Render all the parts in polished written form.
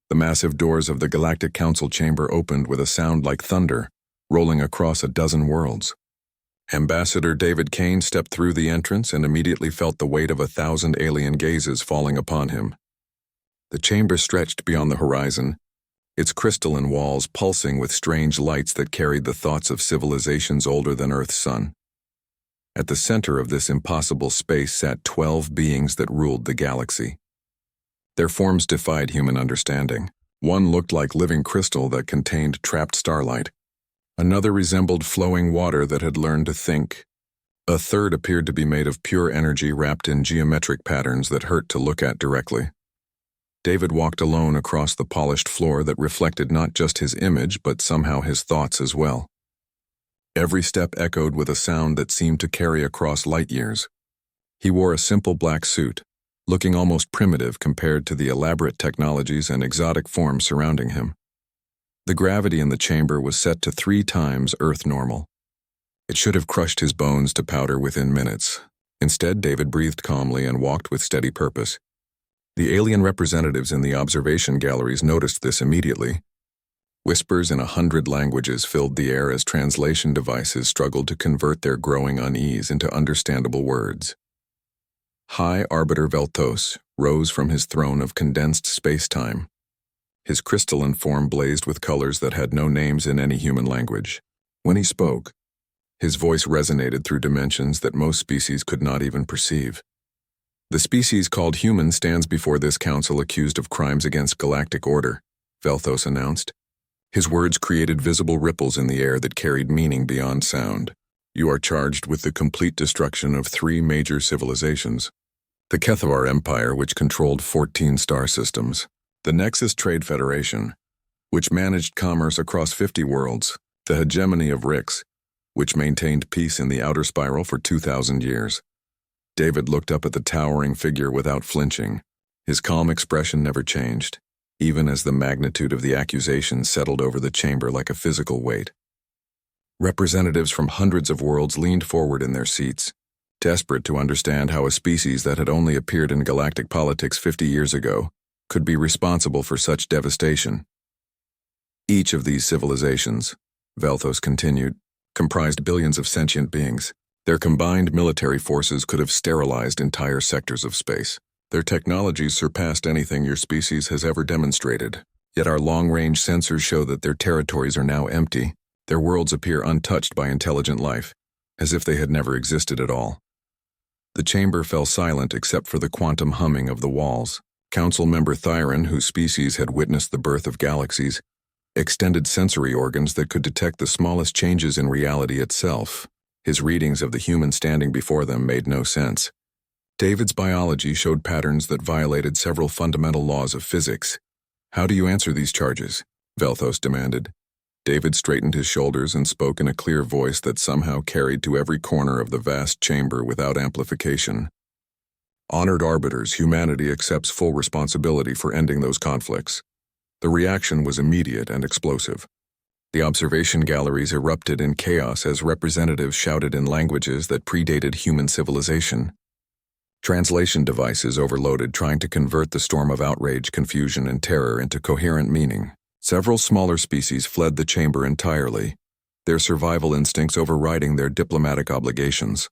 The massive doors of the Galactic Council chamber opened with a sound like thunder, rolling across a dozen worlds. Ambassador David Kane stepped through the entrance and immediately felt the weight of 1,000 alien gazes falling upon him. The chamber stretched beyond the horizon, its crystalline walls pulsing with strange lights that carried the thoughts of civilizations older than Earth's sun. At the center of this impossible space sat 12 beings that ruled the galaxy. Their forms defied human understanding. One looked like living crystal that contained trapped starlight. Another resembled flowing water that had learned to think. A third appeared to be made of pure energy wrapped in geometric patterns that hurt to look at directly. David walked alone across the polished floor that reflected not just his image but somehow his thoughts as well. Every step echoed with a sound that seemed to carry across light years. He wore a simple black suit, looking almost primitive compared to the elaborate technologies and exotic forms surrounding him. The gravity in the chamber was set to 3 times Earth normal. It should have crushed his bones to powder within minutes. Instead, David breathed calmly and walked with steady purpose. The alien representatives in the observation galleries noticed this immediately. Whispers in 100 languages filled the air as translation devices struggled to convert their growing unease into understandable words. High Arbiter Veltos rose from his throne of condensed space-time. His crystalline form blazed with colors that had no names in any human language. When he spoke, his voice resonated through dimensions that most species could not even perceive. The species called human stands before this council accused of crimes against galactic order, Velthos announced. His words created visible ripples in the air that carried meaning beyond sound. You are charged with the complete destruction of 3 major civilizations. The Kethavar Empire, which controlled 14 star systems. The Nexus Trade Federation, which managed commerce across 50 worlds. The hegemony of Rix, which maintained peace in the outer spiral for 2,000 years. David looked up at the towering figure without flinching. His calm expression never changed, even as the magnitude of the accusation settled over the chamber like a physical weight. Representatives from hundreds of worlds leaned forward in their seats, desperate to understand how a species that had only appeared in galactic politics 50 years ago could be responsible for such devastation. Each of these civilizations, Velthos continued, comprised billions of sentient beings. Their combined military forces could have sterilized entire sectors of space. Their technologies surpassed anything your species has ever demonstrated. Yet our long-range sensors show that their territories are now empty. Their worlds appear untouched by intelligent life, as if they had never existed at all. The chamber fell silent except for the quantum humming of the walls. Council member Thyron, whose species had witnessed the birth of galaxies, extended sensory organs that could detect the smallest changes in reality itself. His readings of the human standing before them made no sense. David's biology showed patterns that violated several fundamental laws of physics. How do you answer these charges? Velthos demanded. David straightened his shoulders and spoke in a clear voice that somehow carried to every corner of the vast chamber without amplification. Honored arbiters, humanity accepts full responsibility for ending those conflicts. The reaction was immediate and explosive. The observation galleries erupted in chaos as representatives shouted in languages that predated human civilization. Translation devices overloaded, trying to convert the storm of outrage, confusion, and terror into coherent meaning. Several smaller species fled the chamber entirely, their survival instincts overriding their diplomatic obligations.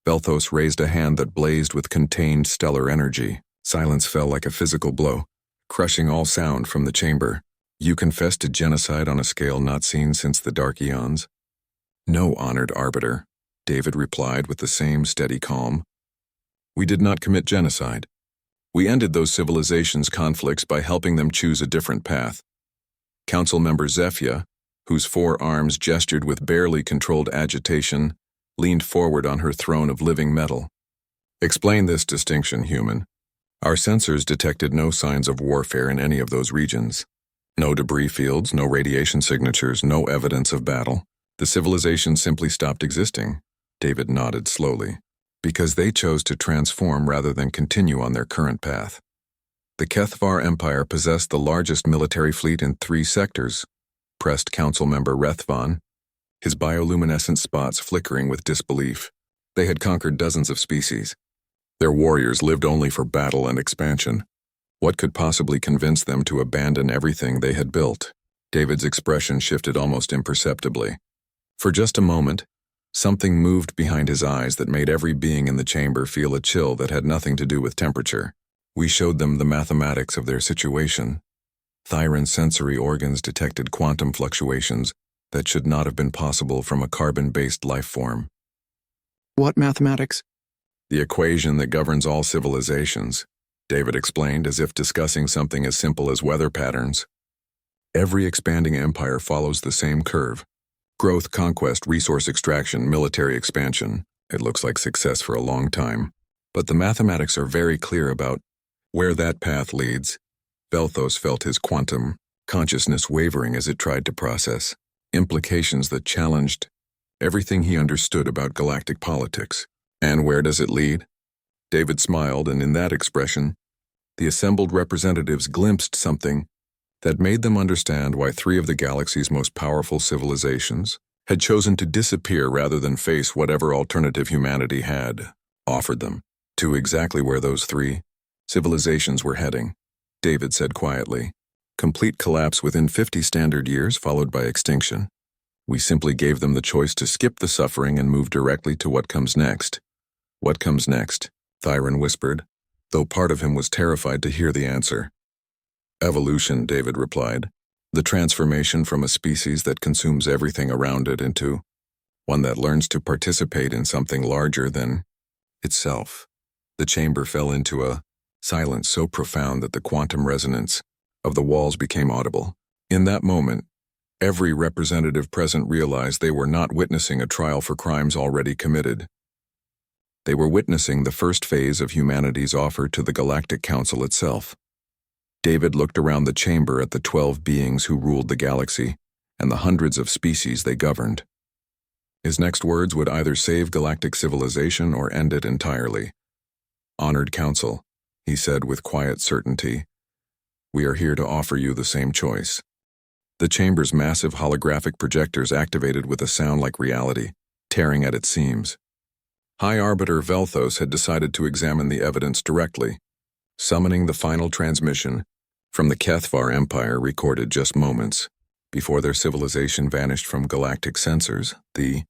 Velthos raised a hand that blazed with contained stellar energy. Silence fell like a physical blow, crushing all sound from the chamber. You confess to genocide on a scale not seen since the Dark Eons? No, honored arbiter, David replied with the same steady calm. We did not commit genocide. We ended those civilizations' conflicts by helping them choose a different path. Council member Zephia, whose 4 arms gestured with barely controlled agitation, leaned forward on her throne of living metal. Explain this distinction, human. Our sensors detected no signs of warfare in any of those regions. No debris fields, no radiation signatures, no evidence of battle. The civilization simply stopped existing. David nodded slowly. Because they chose to transform rather than continue on their current path. The Kethavar Empire possessed the largest military fleet in 3 sectors, pressed Council member Rethvan, his bioluminescent spots flickering with disbelief. They had conquered dozens of species. Their warriors lived only for battle and expansion. What could possibly convince them to abandon everything they had built? David's expression shifted almost imperceptibly. For just a moment, something moved behind his eyes that made every being in the chamber feel a chill that had nothing to do with temperature. We showed them the mathematics of their situation. Thyron's sensory organs detected quantum fluctuations that should not have been possible from a carbon-based life form. What mathematics? The equation that governs all civilizations, David explained, as if discussing something as simple as weather patterns. Every expanding empire follows the same curve. Growth, conquest, resource extraction, military expansion. It looks like success for a long time. But the mathematics are very clear about where that path leads. Velthos felt his quantum consciousness wavering as it tried to process implications that challenged everything he understood about galactic politics. And where does it lead? David smiled, and in that expression, the assembled representatives glimpsed something that made them understand why three of the galaxy's most powerful civilizations had chosen to disappear rather than face whatever alternative humanity had offered them. To exactly where those three civilizations were heading, David said quietly. Complete collapse within 50 standard years, followed by extinction. We simply gave them the choice to skip the suffering and move directly to what comes next. What comes next? Thyron whispered, though part of him was terrified to hear the answer. Evolution, David replied. The transformation from a species that consumes everything around it into one that learns to participate in something larger than itself. The chamber fell into a silence so profound that the quantum resonance of the walls became audible. In that moment, every representative present realized they were not witnessing a trial for crimes already committed. They were witnessing the first phase of humanity's offer to the Galactic Council itself. David looked around the chamber at the 12 beings who ruled the galaxy and the hundreds of species they governed. His next words would either save galactic civilization or end it entirely. "Honored Council," he said with quiet certainty, "we are here to offer you the same choice." The chamber's massive holographic projectors activated with a sound like reality, tearing at its seams. High Arbiter Velthos had decided to examine the evidence directly, summoning the final transmission from the Kethvar Empire recorded just moments before their civilization vanished from galactic sensors. The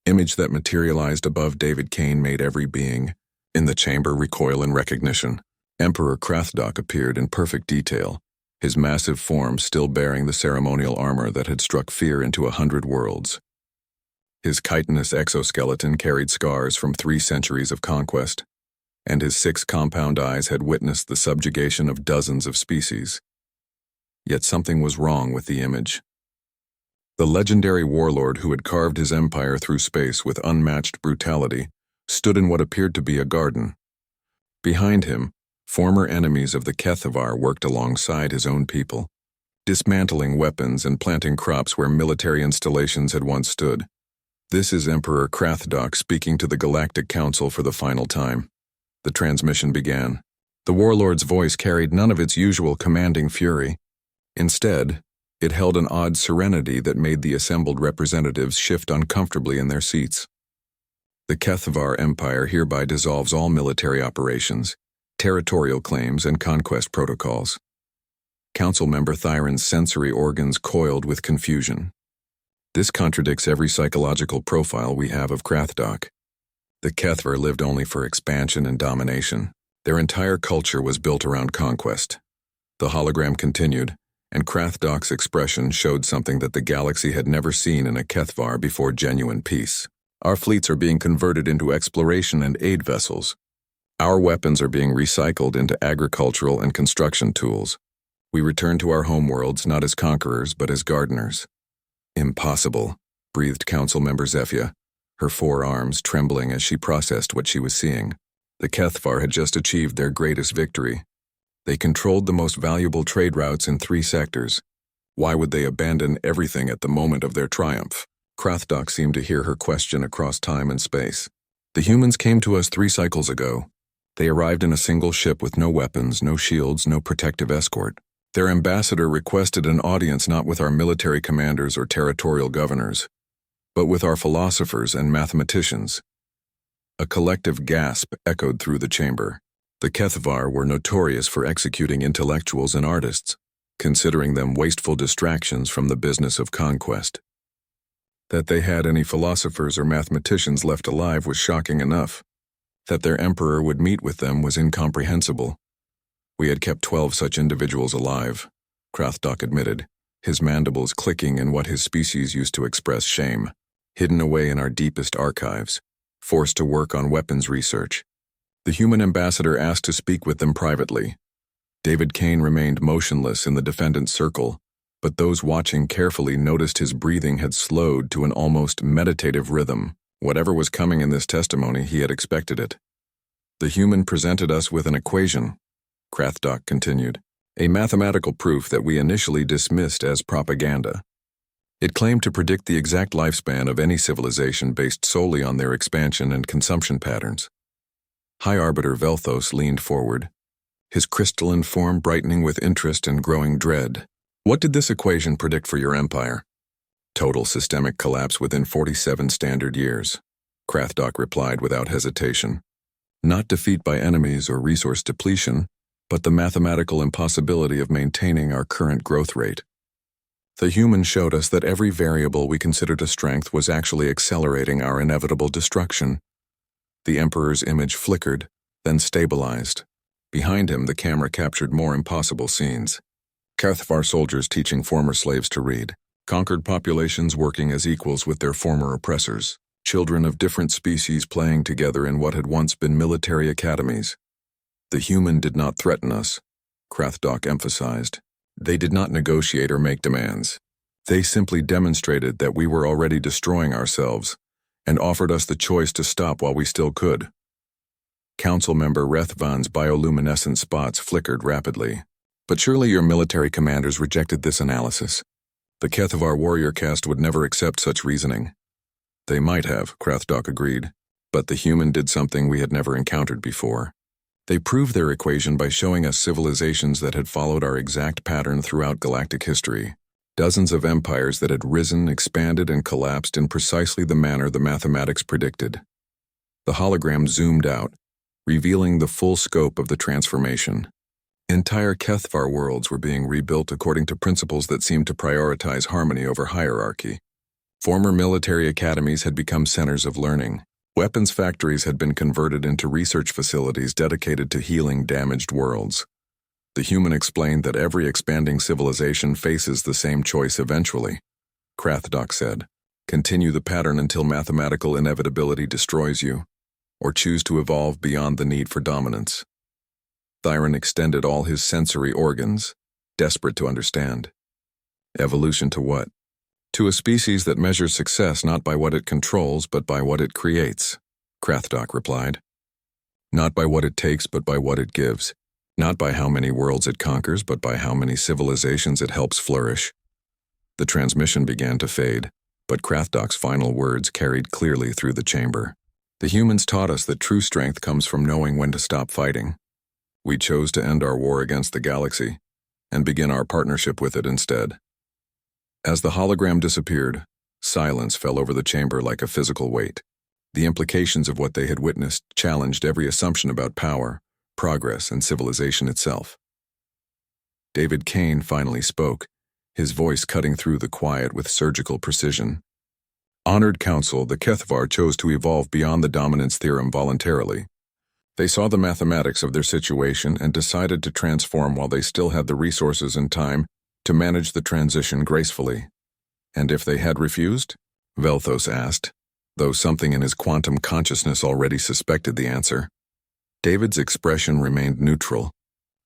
image that materialized above David Kane made every being in the chamber recoil in recognition. Emperor Krathdok appeared in perfect detail, his massive form still bearing the ceremonial armor that had struck fear into 100 worlds. His chitinous exoskeleton carried scars from 3 centuries of conquest, and his 6 compound eyes had witnessed the subjugation of dozens of species. Yet something was wrong with the image. The legendary warlord who had carved his empire through space with unmatched brutality stood in what appeared to be a garden. Behind him, former enemies of the Kethvar worked alongside his own people, dismantling weapons and planting crops where military installations had once stood. "This is Emperor Krathdok speaking to the Galactic Council for the final time." The transmission began. The warlord's voice carried none of its usual commanding fury. Instead, it held an odd serenity that made the assembled representatives shift uncomfortably in their seats. "The Kethvar Empire hereby dissolves all military operations, territorial claims, and conquest protocols." Council member Thyron's sensory organs coiled with confusion. "This contradicts every psychological profile we have of Krathdok. The Kethvar lived only for expansion and domination. Their entire culture was built around conquest." The hologram continued, and Krathdok's expression showed something that the galaxy had never seen in a Kethvar before: genuine peace. "Our fleets are being converted into exploration and aid vessels. Our weapons are being recycled into agricultural and construction tools. We return to our homeworlds not as conquerors but as gardeners." "Impossible," breathed Council Member Zephyr, her forearms trembling as she processed what she was seeing. The Kethvar had just achieved their greatest victory. They controlled the most valuable trade routes in 3 sectors. Why would they abandon everything at the moment of their triumph? Krathdok seemed to hear her question across time and space. "The humans came to us 3 cycles ago. They arrived in a single ship with no weapons, no shields, no protective escort. Their ambassador requested an audience not with our military commanders or territorial governors, but with our philosophers and mathematicians." A collective gasp echoed through the chamber. The Kethvar were notorious for executing intellectuals and artists, considering them wasteful distractions from the business of conquest. That they had any philosophers or mathematicians left alive was shocking enough. That their emperor would meet with them was incomprehensible. We had kept 12 such individuals alive, Krathdok admitted, his mandibles clicking in what his species used to express shame, hidden away in our deepest archives, forced to work on weapons research. The human ambassador asked to speak with them privately. David Kane remained motionless in the defendant's circle, but those watching carefully noticed his breathing had slowed to an almost meditative rhythm. Whatever was coming in this testimony, he had expected it. The human presented us with an equation, Krathdok continued, a mathematical proof that we initially dismissed as propaganda. It claimed to predict the exact lifespan of any civilization based solely on their expansion and consumption patterns. High Arbiter Velthos leaned forward, his crystalline form brightening with interest and growing dread. What did this equation predict for your empire? Total systemic collapse within 47 standard years, Krathdok replied without hesitation. Not defeat by enemies or resource depletion, but the mathematical impossibility of maintaining our current growth rate. The human showed us that every variable we considered a strength was actually accelerating our inevitable destruction. The Emperor's image flickered, then stabilized. Behind him, the camera captured more impossible scenes. Kethvar soldiers teaching former slaves to read, conquered populations working as equals with their former oppressors, children of different species playing together in what had once been military academies. The human did not threaten us, Krathdok emphasized. They did not negotiate or make demands. They simply demonstrated that we were already destroying ourselves and offered us the choice to stop while we still could. Council member Rethvan's bioluminescent spots flickered rapidly. But surely your military commanders rejected this analysis. The Kethvar warrior caste would never accept such reasoning. They might have, Krathdok agreed, but the human did something we had never encountered before. They proved their equation by showing us civilizations that had followed our exact pattern throughout galactic history. Dozens of empires that had risen, expanded, and collapsed in precisely the manner the mathematics predicted. The hologram zoomed out, revealing the full scope of the transformation. Entire Kethvar worlds were being rebuilt according to principles that seemed to prioritize harmony over hierarchy. Former military academies had become centers of learning. Weapons factories had been converted into research facilities dedicated to healing damaged worlds. The human explained that every expanding civilization faces the same choice eventually. Krathdok said, continue the pattern until mathematical inevitability destroys you, or choose to evolve beyond the need for dominance. Thyron extended all his sensory organs, desperate to understand. Evolution to what? To a species that measures success not by what it controls, but by what it creates, Krathdok replied. Not by what it takes, but by what it gives. Not by how many worlds it conquers, but by how many civilizations it helps flourish. The transmission began to fade, but Krathdok's final words carried clearly through the chamber. The humans taught us that true strength comes from knowing when to stop fighting. We chose to end our war against the galaxy and begin our partnership with it instead. As the hologram disappeared, silence fell over the chamber like a physical weight. The implications of what they had witnessed challenged every assumption about power, progress, and civilization itself. David Kane finally spoke, his voice cutting through the quiet with surgical precision. Honored Council, the Kethvar chose to evolve beyond the dominance theorem voluntarily. They saw the mathematics of their situation and decided to transform while they still had the resources and time to manage the transition gracefully. And if they had refused? Velthos asked, though something in his quantum consciousness already suspected the answer. David's expression remained neutral,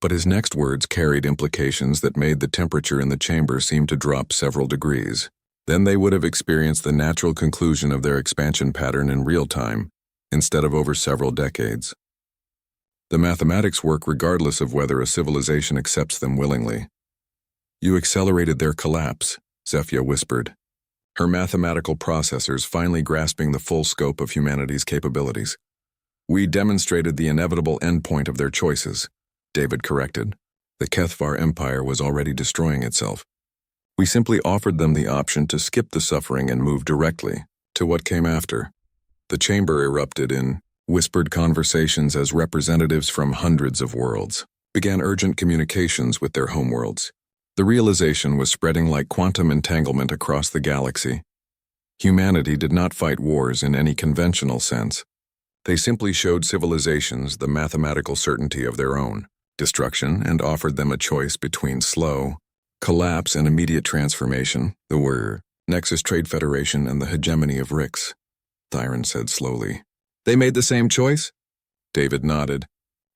but his next words carried implications that made the temperature in the chamber seem to drop several degrees. Then they would have experienced the natural conclusion of their expansion pattern in real time, instead of over several decades. The mathematics work regardless of whether a civilization accepts them willingly. You accelerated their collapse, Zefia whispered, her mathematical processors finally grasping the full scope of humanity's capabilities. We demonstrated the inevitable endpoint of their choices, David corrected. The Kethvar Empire was already destroying itself. We simply offered them the option to skip the suffering and move directly to what came after. The chamber erupted in whispered conversations as representatives from hundreds of worlds began urgent communications with their homeworlds. The realization was spreading like quantum entanglement across the galaxy. Humanity did not fight wars in any conventional sense. They simply showed civilizations the mathematical certainty of their own destruction and offered them a choice between slow collapse and immediate transformation. The were Nexus Trade Federation and the hegemony of Rix, Thyron said slowly. They made the same choice? David nodded.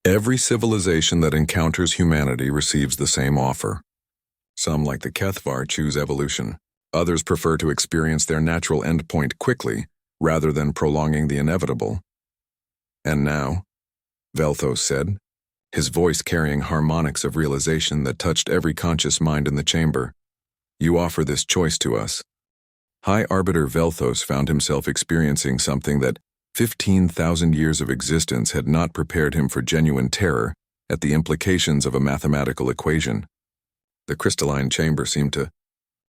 Every civilization that encounters humanity receives the same offer. Some, like the Kethvar, choose evolution. Others prefer to experience their natural endpoint quickly, rather than prolonging the inevitable. And now, Velthos said, his voice carrying harmonics of realization that touched every conscious mind in the chamber, you offer this choice to us. High Arbiter Velthos found himself experiencing something that 15,000 years of existence had not prepared him for genuine terror at the implications of a mathematical equation. The crystalline chamber seemed to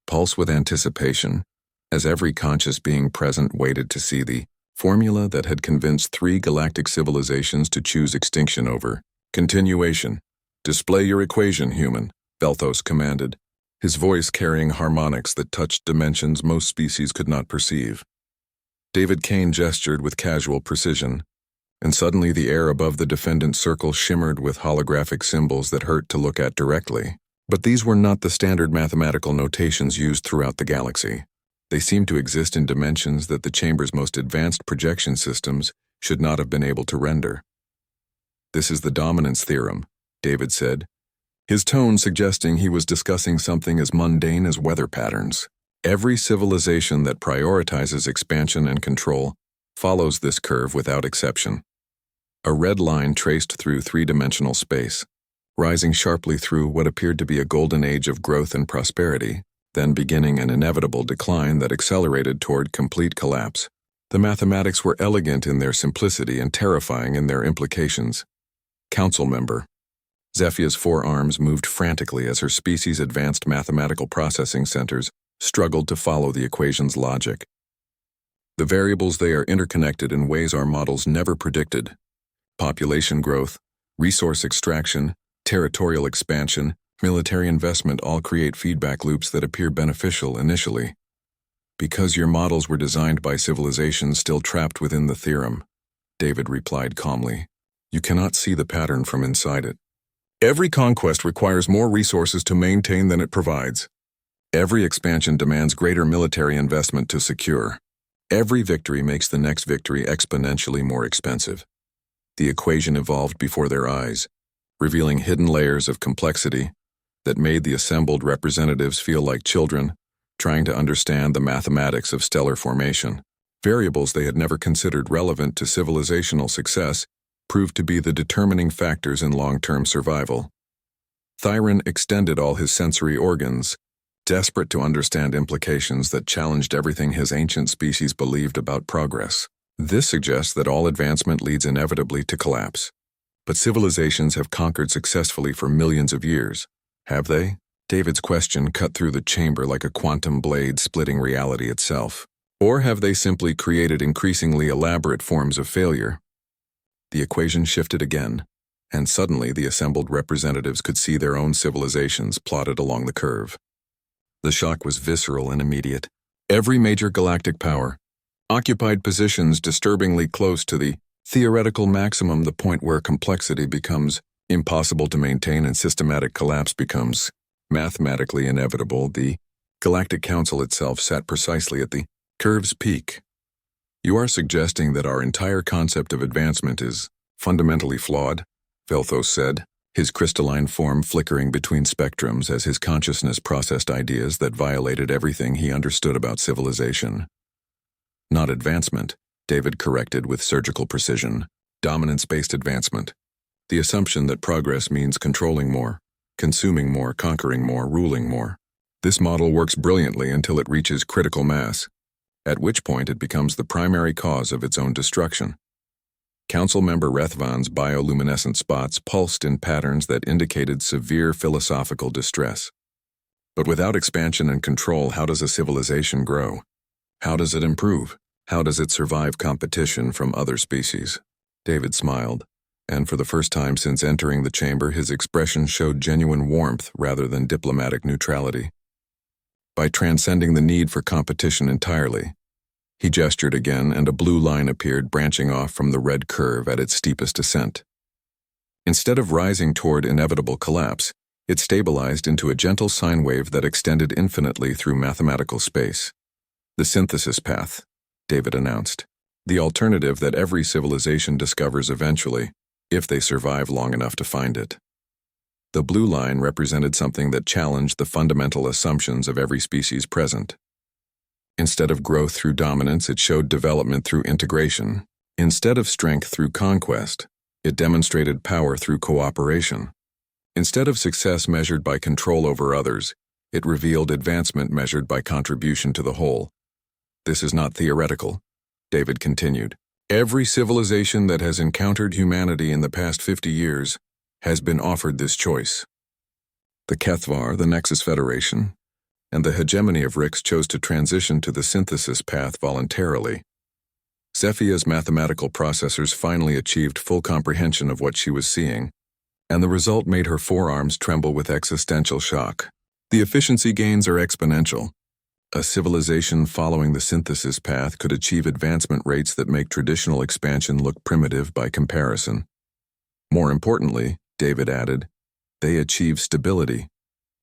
pulse with anticipation, as every conscious being present waited to see the formula that had convinced 3 galactic civilizations to choose extinction over continuation. Display your equation, human, Velthos commanded, his voice carrying harmonics that touched dimensions most species could not perceive. David Kane gestured with casual precision, and suddenly the air above the defendant's circle shimmered with holographic symbols that hurt to look at directly. But these were not the standard mathematical notations used throughout the galaxy. They seemed to exist in dimensions that the chamber's most advanced projection systems should not have been able to render. This is the dominance theorem, David said, his tone suggesting he was discussing something as mundane as weather patterns. Every civilization that prioritizes expansion and control follows this curve without exception. A red line traced through 3-dimensional space, rising sharply through what appeared to be a golden age of growth and prosperity, then beginning an inevitable decline that accelerated toward complete collapse. The mathematics were elegant in their simplicity and terrifying in their implications. Council member. Zephia's forearms moved frantically as her species' advanced mathematical processing centers struggled to follow the equation's logic. The variables they are interconnected in ways our models never predicted. Population growth, resource extraction, territorial expansion, military investment all create feedback loops that appear beneficial initially. Because your models were designed by civilizations still trapped within the theorem, David replied calmly. You cannot see the pattern from inside it. Every conquest requires more resources to maintain than it provides. Every expansion demands greater military investment to secure. Every victory makes the next victory exponentially more expensive. The equation evolved before their eyes, revealing hidden layers of complexity that made the assembled representatives feel like children, trying to understand the mathematics of stellar formation. Variables they had never considered relevant to civilizational success proved to be the determining factors in long-term survival. Thyron extended all his sensory organs, desperate to understand implications that challenged everything his ancient species believed about progress. This suggests that all advancement leads inevitably to collapse. But civilizations have conquered successfully for millions of years. Have they? David's question cut through the chamber like a quantum blade splitting reality itself. Or have they simply created increasingly elaborate forms of failure? The equation shifted again, and suddenly the assembled representatives could see their own civilizations plotted along the curve. The shock was visceral and immediate. Every major galactic power occupied positions disturbingly close to the theoretical maximum, the point where complexity becomes impossible to maintain and systematic collapse becomes mathematically inevitable. The Galactic Council itself sat precisely at the curve's peak. You are suggesting that our entire concept of advancement is fundamentally flawed, Velthos said, his crystalline form flickering between spectrums as his consciousness processed ideas that violated everything he understood about civilization. Not advancement, David corrected with surgical precision. Dominance-based advancement. The assumption that progress means controlling more, consuming more, conquering more, ruling more. This model works brilliantly until it reaches critical mass, at which point it becomes the primary cause of its own destruction. Council member Rethvan's bioluminescent spots pulsed in patterns that indicated severe philosophical distress. But without expansion and control, how does a civilization grow? How does it improve? How does it survive competition from other species? David smiled, and for the first time since entering the chamber, his expression showed genuine warmth rather than diplomatic neutrality. By transcending the need for competition entirely, he gestured again, and a blue line appeared branching off from the red curve at its steepest ascent. Instead of rising toward inevitable collapse, it stabilized into a gentle sine wave that extended infinitely through mathematical space. The synthesis path, David announced. The alternative that every civilization discovers eventually, if they survive long enough to find it. The blue line represented something that challenged the fundamental assumptions of every species present. Instead of growth through dominance, it showed development through integration. Instead of strength through conquest, it demonstrated power through cooperation. Instead of success measured by control over others, it revealed advancement measured by contribution to the whole. This is not theoretical, David continued. Every civilization that has encountered humanity in the past 50 years has been offered this choice. The Kethvar, the Nexus Federation, and the hegemony of Rix chose to transition to the synthesis path voluntarily. Zephia's mathematical processors finally achieved full comprehension of what she was seeing, and the result made her forearms tremble with existential shock. The efficiency gains are exponential. A civilization following the synthesis path could achieve advancement rates that make traditional expansion look primitive by comparison. More importantly, David added, they achieve stability.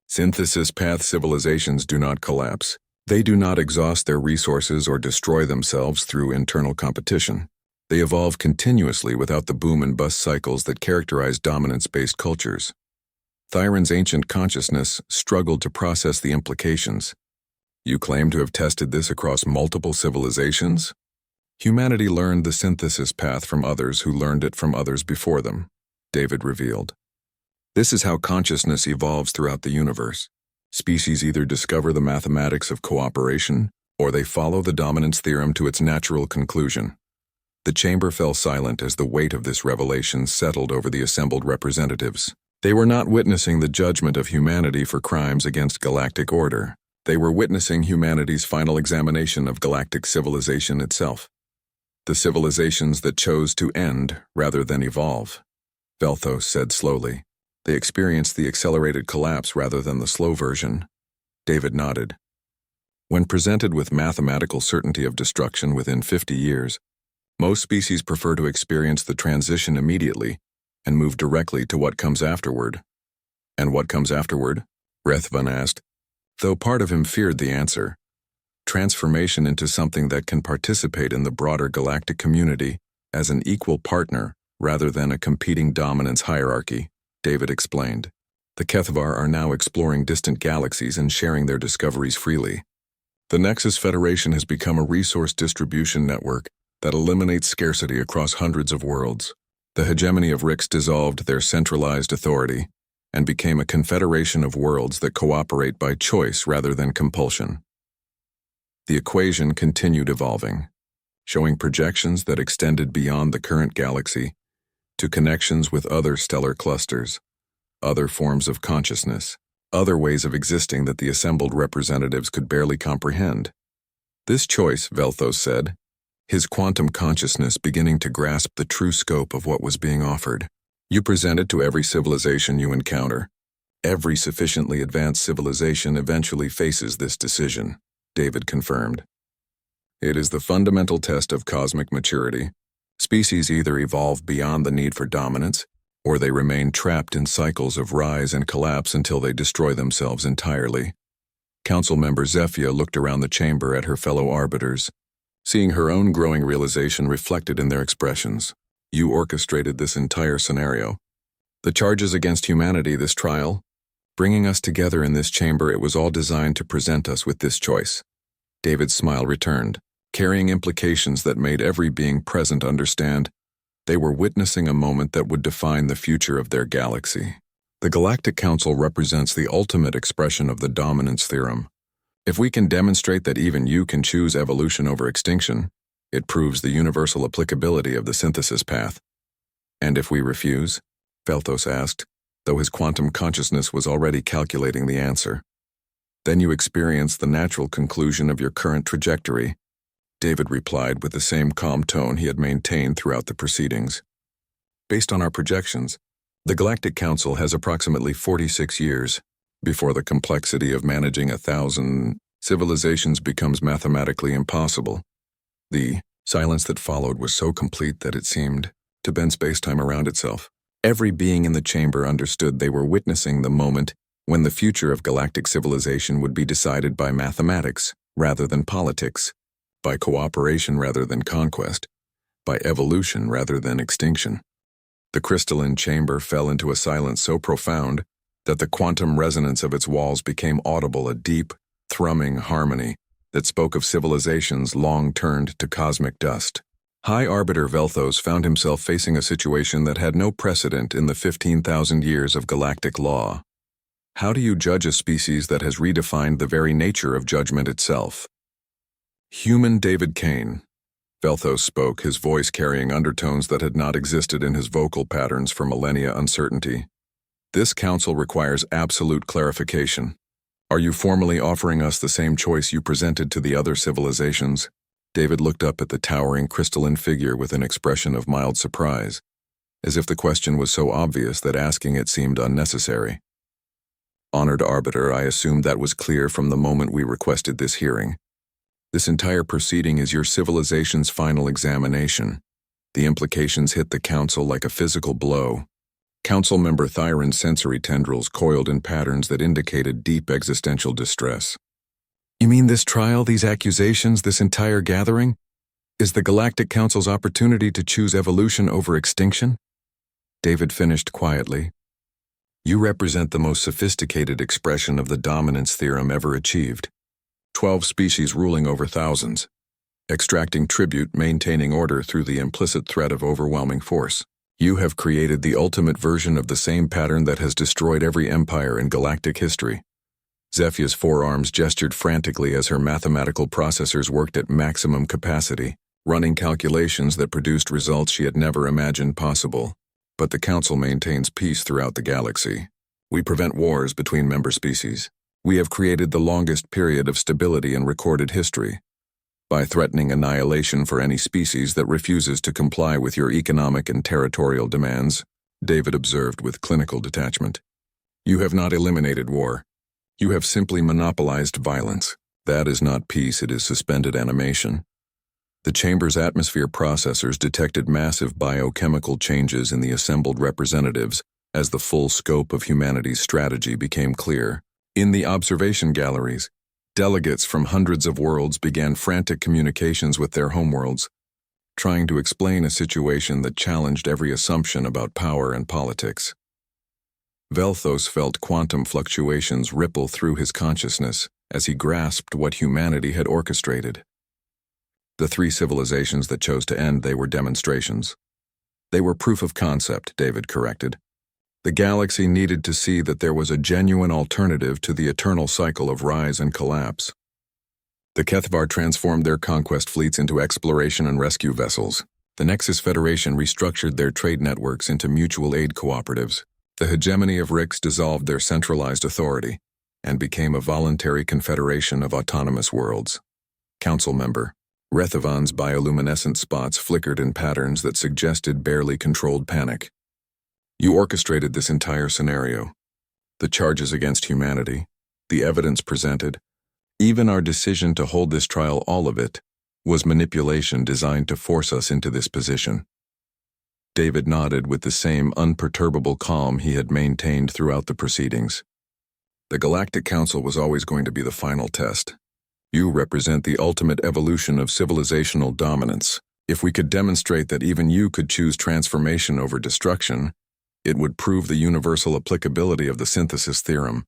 Synthesis path civilizations do not collapse. They do not exhaust their resources or destroy themselves through internal competition. They evolve continuously without the boom and bust cycles that characterize dominance-based cultures. Thyron's ancient consciousness struggled to process the implications. You claim to have tested this across multiple civilizations? Humanity learned the synthesis path from others who learned it from others before them, David revealed. This is how consciousness evolves throughout the universe. Species either discover the mathematics of cooperation, or they follow the dominance theorem to its natural conclusion. The chamber fell silent as the weight of this revelation settled over the assembled representatives. They were not witnessing the judgment of humanity for crimes against galactic order. They were witnessing humanity's final examination of galactic civilization itself. The civilizations that chose to end rather than evolve. Velthos said slowly. They experienced the accelerated collapse rather than the slow version. David nodded. When presented with mathematical certainty of destruction within 50 years, most species prefer to experience the transition immediately and move directly to what comes afterward. And what comes afterward? Rethvan asked, though part of him feared the answer. Transformation into something that can participate in the broader galactic community as an equal partner rather than a competing dominance hierarchy. David explained. The Kethvar are now exploring distant galaxies and sharing their discoveries freely. The Nexus Federation has become a resource distribution network that eliminates scarcity across hundreds of worlds. The hegemony of Rix dissolved their centralized authority and became a confederation of worlds that cooperate by choice rather than compulsion. The equation continued evolving, showing projections that extended beyond the current galaxy to connections with other stellar clusters, other forms of consciousness, other ways of existing that the assembled representatives could barely comprehend. This choice, Velthos said, his quantum consciousness beginning to grasp the true scope of what was being offered. You present it to every civilization you encounter. Every sufficiently advanced civilization eventually faces this decision, David confirmed. It is the fundamental test of cosmic maturity. Species either evolve beyond the need for dominance, or they remain trapped in cycles of rise and collapse until they destroy themselves entirely. Council member Zephia looked around the chamber at her fellow arbiters, seeing her own growing realization reflected in their expressions. You orchestrated this entire scenario. The charges against humanity, this trial, bringing us together in this chamber, it was all designed to present us with this choice. David's smile returned, carrying implications that made every being present understand they were witnessing a moment that would define the future of their galaxy. The Galactic Council represents the ultimate expression of the dominance theorem. If we can demonstrate that even you can choose evolution over extinction, it proves the universal applicability of the synthesis path. And if we refuse? Velthos asked, though his quantum consciousness was already calculating the answer. Then you experience the natural conclusion of your current trajectory. David replied with the same calm tone he had maintained throughout the proceedings. Based on our projections, the Galactic Council has approximately 46 years before the complexity of managing 1,000 civilizations becomes mathematically impossible. The silence that followed was so complete that it seemed to bend space-time around itself. Every being in the chamber understood they were witnessing the moment when the future of galactic civilization would be decided by mathematics rather than politics, by cooperation rather than conquest, by evolution rather than extinction. The crystalline chamber fell into a silence so profound that the quantum resonance of its walls became audible, a deep, thrumming harmony that spoke of civilizations long turned to cosmic dust. High Arbiter Velthos found himself facing a situation that had no precedent in the 15,000 years of galactic law. How do you judge a species that has redefined the very nature of judgment itself? Human David Kane. Velthos spoke, his voice carrying undertones that had not existed in his vocal patterns for millennia uncertainty. This council requires absolute clarification. Are you formally offering us the same choice you presented to the other civilizations? David looked up at the towering crystalline figure with an expression of mild surprise, as if the question was so obvious that asking it seemed unnecessary. Honored Arbiter, I assumed that was clear from the moment we requested this hearing. This entire proceeding is your civilization's final examination. The implications hit the council like a physical blow. Council member Thyron's sensory tendrils coiled in patterns that indicated deep existential distress. You mean this trial, these accusations, this entire gathering, is the Galactic Council's opportunity to choose evolution over extinction? David finished quietly. You represent the most sophisticated expression of the dominance theorem ever achieved. 12 species ruling over thousands, extracting tribute, maintaining order through the implicit threat of overwhelming force. You have created the ultimate version of the same pattern that has destroyed every empire in galactic history. Zephia's forearms gestured frantically as her mathematical processors worked at maximum capacity, running calculations that produced results she had never imagined possible. But the Council maintains peace throughout the galaxy. We prevent wars between member species. We have created the longest period of stability in recorded history by threatening annihilation for any species that refuses to comply with your economic and territorial demands, David observed with clinical detachment. You have not eliminated war. You have simply monopolized violence. That is not peace, it is suspended animation. The chamber's atmosphere processors detected massive biochemical changes in the assembled representatives as the full scope of humanity's strategy became clear. In the observation galleries, delegates from hundreds of worlds began frantic communications with their homeworlds, trying to explain a situation that challenged every assumption about power and politics. Velthos felt quantum fluctuations ripple through his consciousness as he grasped what humanity had orchestrated. The 3 civilizations that chose to end, they were demonstrations. They were proof of concept, David corrected. The galaxy needed to see that there was a genuine alternative to the eternal cycle of rise and collapse. The Kethvar transformed their conquest fleets into exploration and rescue vessels. The Nexus Federation restructured their trade networks into mutual aid cooperatives. The hegemony of Rix dissolved their centralized authority and became a voluntary confederation of autonomous worlds. Council member, Rethavan's bioluminescent spots flickered in patterns that suggested barely controlled panic. You orchestrated this entire scenario. The charges against humanity, the evidence presented, even our decision to hold this trial, all of it, was manipulation designed to force us into this position. David nodded with the same unperturbable calm he had maintained throughout the proceedings. The Galactic Council was always going to be the final test. You represent the ultimate evolution of civilizational dominance. If we could demonstrate that even you could choose transformation over destruction, it would prove the universal applicability of the synthesis theorem.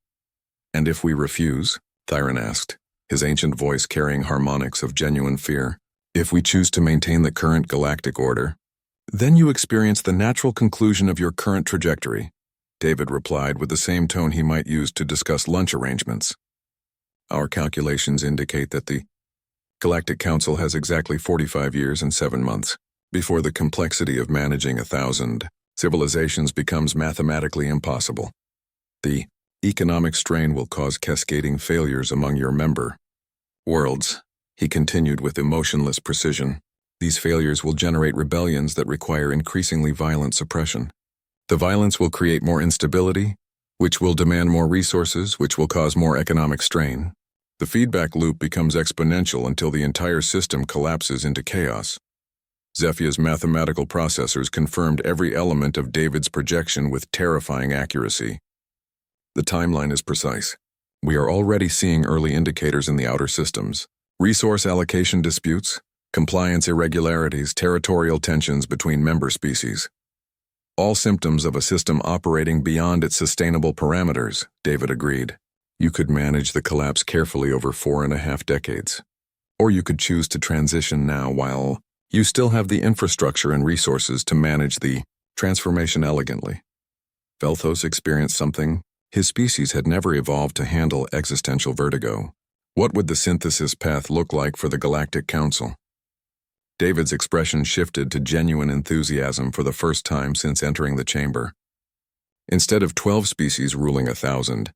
And if we refuse, Thyron asked, his ancient voice carrying harmonics of genuine fear, if we choose to maintain the current galactic order, then you experience the natural conclusion of your current trajectory, David replied with the same tone he might use to discuss lunch arrangements. Our calculations indicate that the Galactic Council has exactly 45 years and 7 months before the complexity of managing 1,000 civilizations becomes mathematically impossible. The economic strain will cause cascading failures among your member worlds. He continued with emotionless precision. These failures will generate rebellions that require increasingly violent suppression. The violence will create more instability, which will demand more resources, which will cause more economic strain. The feedback loop becomes exponential until the entire system collapses into chaos. Zephia's mathematical processors confirmed every element of David's projection with terrifying accuracy. The timeline is precise. We are already seeing early indicators in the outer systems. Resource allocation disputes, compliance irregularities, territorial tensions between member species. All symptoms of a system operating beyond its sustainable parameters, David agreed. You could manage the collapse carefully over 4.5 decades. Or you could choose to transition now while you still have the infrastructure and resources to manage the transformation elegantly. Velthos experienced something his species had never evolved to handle: existential vertigo. What would the synthesis path look like for the Galactic Council? David's expression shifted to genuine enthusiasm for the first time since entering the chamber. Instead of 12 species ruling 1,000,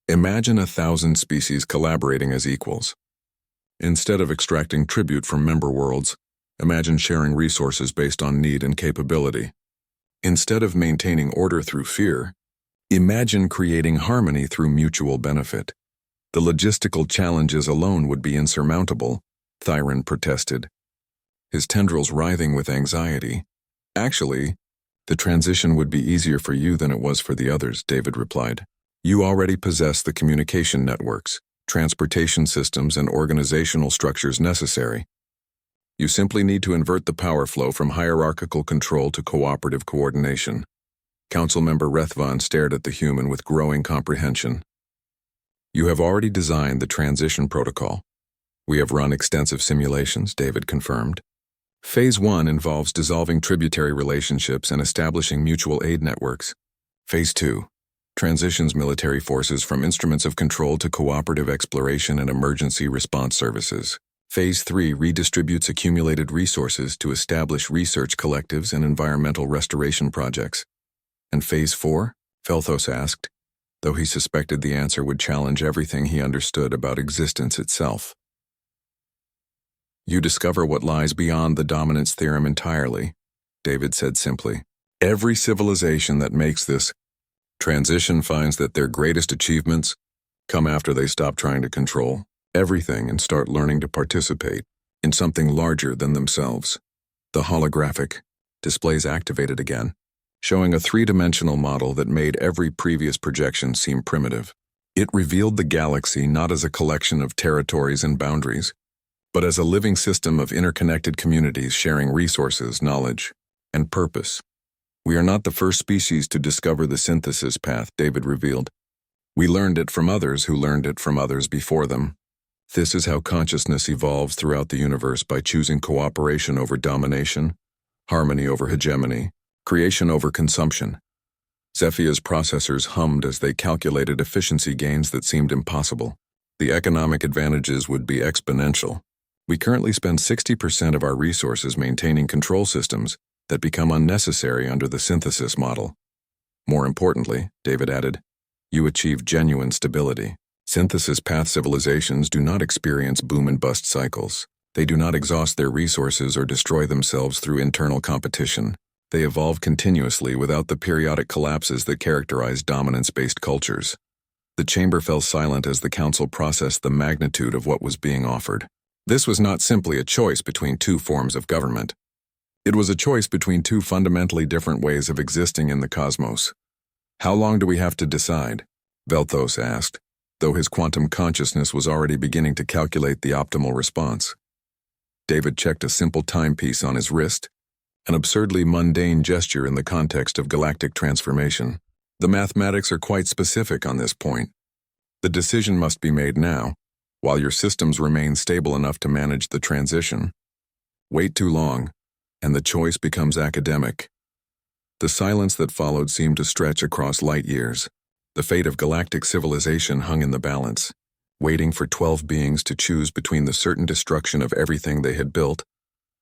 imagine 1,000 species collaborating as equals. Instead of extracting tribute from member worlds, imagine sharing resources based on need and capability. Instead of maintaining order through fear, imagine creating harmony through mutual benefit. The logistical challenges alone would be insurmountable, Thyron protested, his tendrils writhing with anxiety. Actually, the transition would be easier for you than it was for the others, David replied. You already possess the communication networks, transportation systems, and organizational structures necessary. You simply need to invert the power flow from hierarchical control to cooperative coordination. Council member Rethvan stared at the human with growing comprehension. You have already designed the transition protocol. We have run extensive simulations, David confirmed. Phase 1 involves dissolving tributary relationships and establishing mutual aid networks. Phase 2 transitions military forces from instruments of control to cooperative exploration and emergency response services. Phase 3 redistributes accumulated resources to establish research collectives and environmental restoration projects. And Phase 4? Velthos asked, though he suspected the answer would challenge everything he understood about existence itself. You discover what lies beyond the dominance theorem entirely, David said simply. Every civilization that makes this transition finds that their greatest achievements come after they stop trying to control everything and start learning to participate in something larger than themselves. The holographic displays activated again, showing a three-dimensional model that made every previous projection seem primitive. It revealed the galaxy not as a collection of territories and boundaries, but as a living system of interconnected communities sharing resources, knowledge, and purpose. We are not the first species to discover the synthesis path, David revealed. We learned it from others who learned it from others before them. This is how consciousness evolves throughout the universe, by choosing cooperation over domination, harmony over hegemony, creation over consumption. Zephia's processors hummed as they calculated efficiency gains that seemed impossible. The economic advantages would be exponential. We currently spend 60% of our resources maintaining control systems that become unnecessary under the synthesis model. More importantly, David added, you achieve genuine stability. Synthesis path civilizations do not experience boom and bust cycles. They do not exhaust their resources or destroy themselves through internal competition. They evolve continuously without the periodic collapses that characterize dominance-based cultures. The chamber fell silent as the council processed the magnitude of what was being offered. This was not simply a choice between two forms of government. It was a choice between two fundamentally different ways of existing in the cosmos. How long do we have to decide? Velthos asked, though his quantum consciousness was already beginning to calculate the optimal response. David checked a simple timepiece on his wrist, an absurdly mundane gesture in the context of galactic transformation. The mathematics are quite specific on this point. The decision must be made now, while your systems remain stable enough to manage the transition. Wait too long, and the choice becomes academic. The silence that followed seemed to stretch across light years. The fate of galactic civilization hung in the balance, waiting for 12 beings to choose between the certain destruction of everything they had built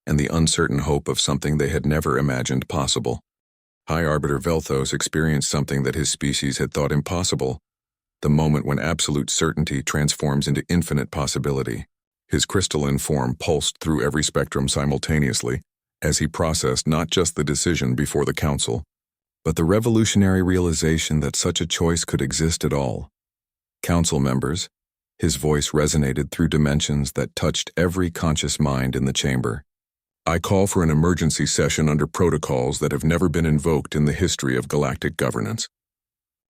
and the uncertain hope of something they had never imagined possible. High Arbiter Velthos experienced something that his species had thought impossible, the moment when absolute certainty transforms into infinite possibility. His crystalline form pulsed through every spectrum simultaneously as he processed not just the decision before the council, but the revolutionary realization that such a choice could exist at all. Council members, his voice resonated through dimensions that touched every conscious mind in the chamber. I call for an emergency session under protocols that have never been invoked in the history of galactic governance.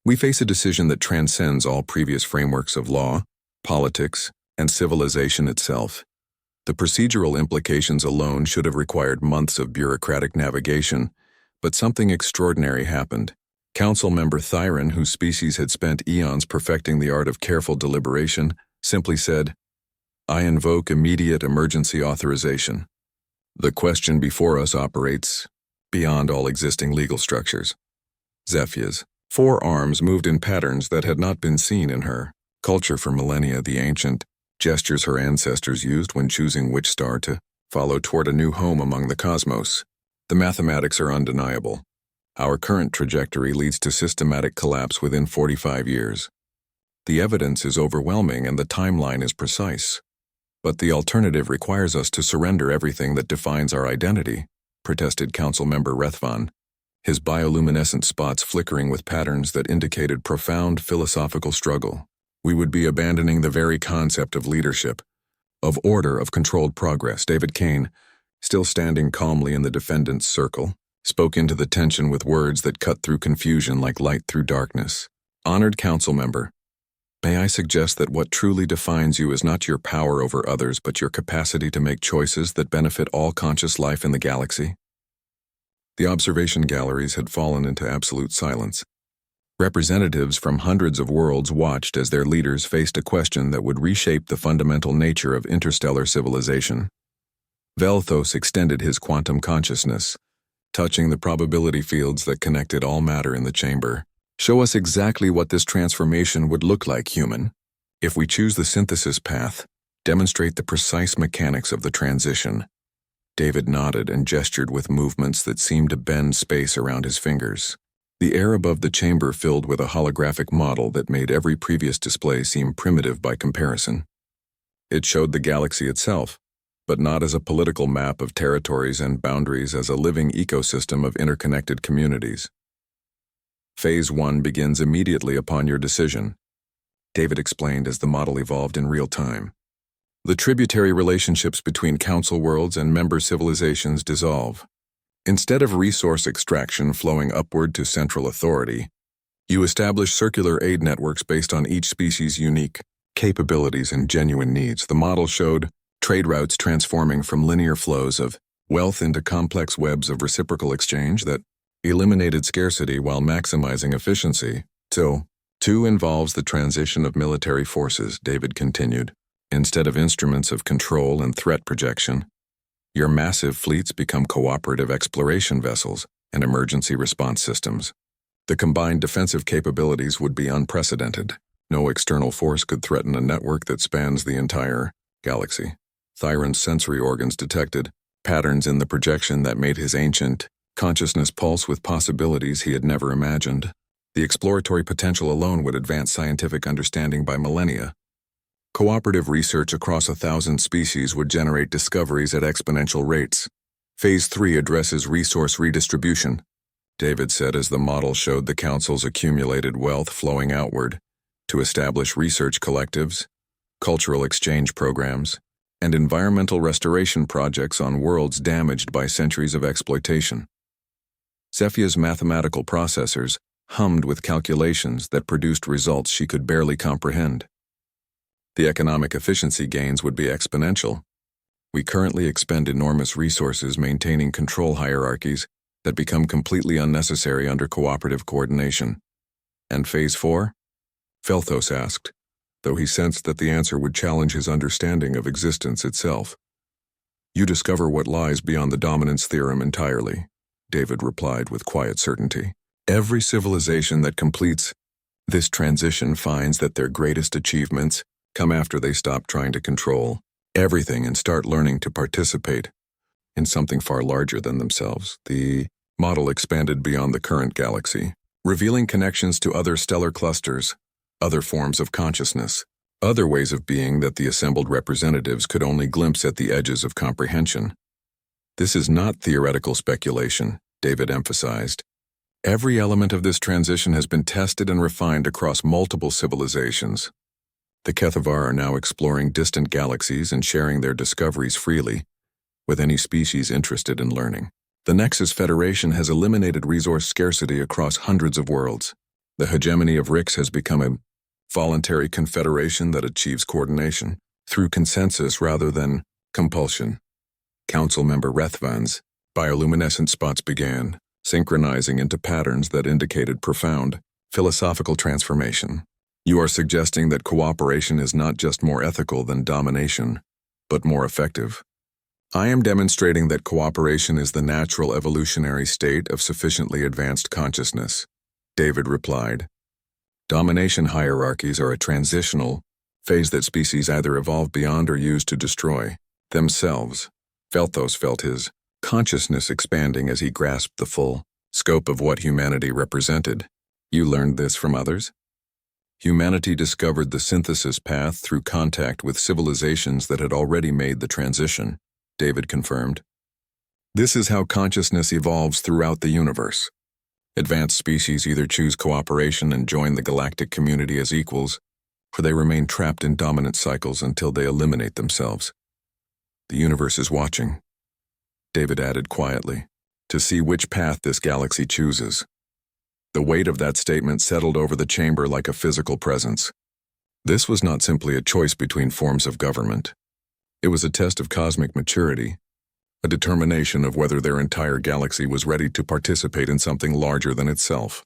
We face a decision that transcends all previous frameworks of law, politics, and civilization itself. The procedural implications alone should have required months of bureaucratic navigation, but something extraordinary happened. Council member Thyron, whose species had spent eons perfecting the art of careful deliberation, simply said, "I invoke immediate emergency authorization. The question before us operates beyond all existing legal structures." Zephia's forearms moved in patterns that had not been seen in her culture for millennia, the ancient gestures her ancestors used when choosing which star to follow toward a new home among the cosmos. The mathematics are undeniable. Our current trajectory leads to systematic collapse within 45 years. The evidence is overwhelming and the timeline is precise. But the alternative requires us to surrender everything that defines our identity, protested Council Member Rethvan, his bioluminescent spots flickering with patterns that indicated profound philosophical struggle. We would be abandoning the very concept of leadership, of order, of controlled progress. David Kane, still standing calmly in the defendant's circle, spoke into the tension with words that cut through confusion like light through darkness. Honored Council Member, may I suggest that what truly defines you is not your power over others, but your capacity to make choices that benefit all conscious life in the galaxy? The observation galleries had fallen into absolute silence. Representatives from hundreds of worlds watched as their leaders faced a question that would reshape the fundamental nature of interstellar civilization. Velthos extended his quantum consciousness, touching the probability fields that connected all matter in the chamber. Show us exactly what this transformation would look like, human. If we choose the synthesis path, demonstrate the precise mechanics of the transition. David nodded and gestured with movements that seemed to bend space around his fingers. The air above the chamber filled with a holographic model that made every previous display seem primitive by comparison. It showed the galaxy itself, but not as a political map of territories and boundaries, as a living ecosystem of interconnected communities. Phase 1 begins immediately upon your decision, David explained as the model evolved in real time. The tributary relationships between council worlds and member civilizations dissolve. Instead of resource extraction flowing upward to central authority, you establish circular aid networks based on each species' unique capabilities and genuine needs. The model showed trade routes transforming from linear flows of wealth into complex webs of reciprocal exchange that eliminated scarcity while maximizing efficiency. So, 2 involves the transition of military forces, David continued. Instead of instruments of control and threat projection, your massive fleets become cooperative exploration vessels and emergency response systems. The combined defensive capabilities would be unprecedented. No external force could threaten a network that spans the entire galaxy. Thyron's sensory organs detected patterns in the projection that made his ancient consciousness pulse with possibilities he had never imagined. The exploratory potential alone would advance scientific understanding by millennia. Cooperative research across 1,000 species would generate discoveries at exponential rates. Phase 3 addresses resource redistribution, David said as the model showed the Council's accumulated wealth flowing outward to establish research collectives, cultural exchange programs, and environmental restoration projects on worlds damaged by centuries of exploitation. Zephia's mathematical processors hummed with calculations that produced results she could barely comprehend. The economic efficiency gains would be exponential. We currently expend enormous resources maintaining control hierarchies that become completely unnecessary under cooperative coordination. And Phase 4? Velthos asked, though he sensed that the answer would challenge his understanding of existence itself. You discover what lies beyond the dominance theorem entirely, David replied with quiet certainty. Every civilization that completes this transition finds that their greatest achievements come after they stop trying to control everything and start learning to participate in something far larger than themselves. The model expanded beyond the current galaxy, revealing connections to other stellar clusters, other forms of consciousness, Other ways of being that the assembled representatives could only glimpse at the edges of comprehension. This is not theoretical speculation, David emphasized. Every element of this transition has been tested and refined across multiple civilizations. The Kethavar are now exploring distant galaxies and sharing their discoveries freely with any species interested in learning. The Nexus Federation has eliminated resource scarcity across hundreds of worlds. The hegemony of Rix has become a voluntary confederation that achieves coordination through consensus rather than compulsion. Council member Rethvan's bioluminescent spots began synchronizing into patterns that indicated profound philosophical transformation. You are suggesting that cooperation is not just more ethical than domination, but more effective. I am demonstrating that cooperation is the natural evolutionary state of sufficiently advanced consciousness, David replied. Domination hierarchies are a transitional phase that species either evolve beyond or use to destroy themselves. Velthos felt his consciousness expanding as he grasped the full scope of what humanity represented. You learned this from others? Humanity discovered the synthesis path through contact with civilizations that had already made the transition, David confirmed. This is how consciousness evolves throughout the universe. Advanced species either choose cooperation and join the galactic community as equals, or they remain trapped in dominant cycles until they eliminate themselves. The universe is watching, David added quietly, to see which path this galaxy chooses. The weight of that statement settled over the chamber like a physical presence. This was not simply a choice between forms of government. It was a test of cosmic maturity, a determination of whether their entire galaxy was ready to participate in something larger than itself.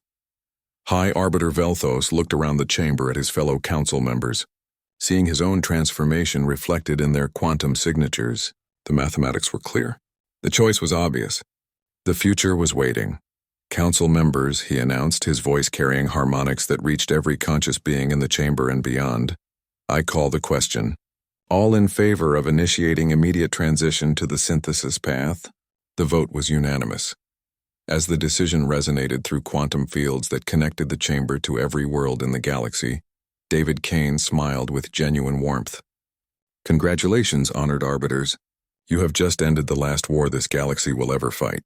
High Arbiter Velthos looked around the chamber at his fellow council members, seeing his own transformation reflected in their quantum signatures. The mathematics were clear. The choice was obvious. The future was waiting. Council members, he announced, his voice carrying harmonics that reached every conscious being in the chamber and beyond. I call the question. All in favor of initiating immediate transition to the synthesis path? The vote was unanimous. As the decision resonated through quantum fields that connected the chamber to every world in the galaxy, David Kane smiled with genuine warmth. Congratulations, honored arbiters. You have just ended the last war this galaxy will ever fight.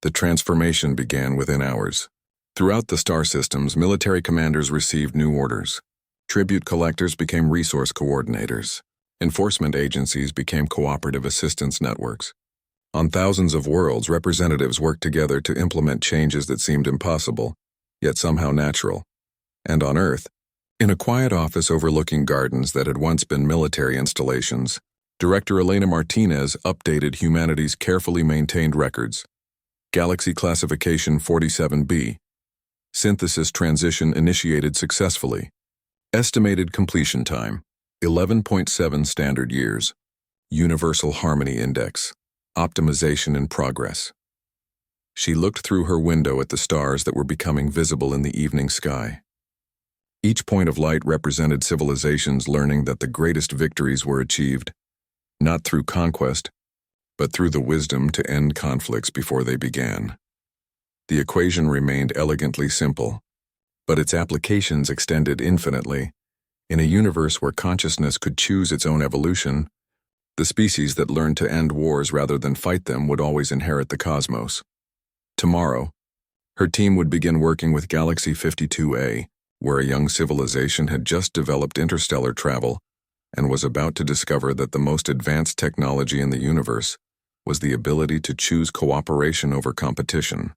The transformation began within hours. Throughout the star systems, military commanders received new orders. Tribute collectors became resource coordinators. Enforcement agencies became cooperative assistance networks. On thousands of worlds, representatives worked together to implement changes that seemed impossible, yet somehow natural. And on Earth, in a quiet office overlooking gardens that had once been military installations, Director Elena Martinez updated humanity's carefully maintained records. Galaxy Classification 47B. Synthesis transition initiated successfully. Estimated completion time, 11.7 standard years. Universal Harmony Index. Optimization in progress. She looked through her window at the stars that were becoming visible in the evening sky. Each point of light represented civilizations learning that the greatest victories were achieved, not through conquest, but through the wisdom to end conflicts before they began. The equation remained elegantly simple, but its applications extended infinitely. In a universe where consciousness could choose its own evolution, the species that learned to end wars rather than fight them would always inherit the cosmos. Tomorrow, her team would begin working with Galaxy 52A, where a young civilization had just developed interstellar travel and was about to discover that the most advanced technology in the universe was the ability to choose cooperation over competition.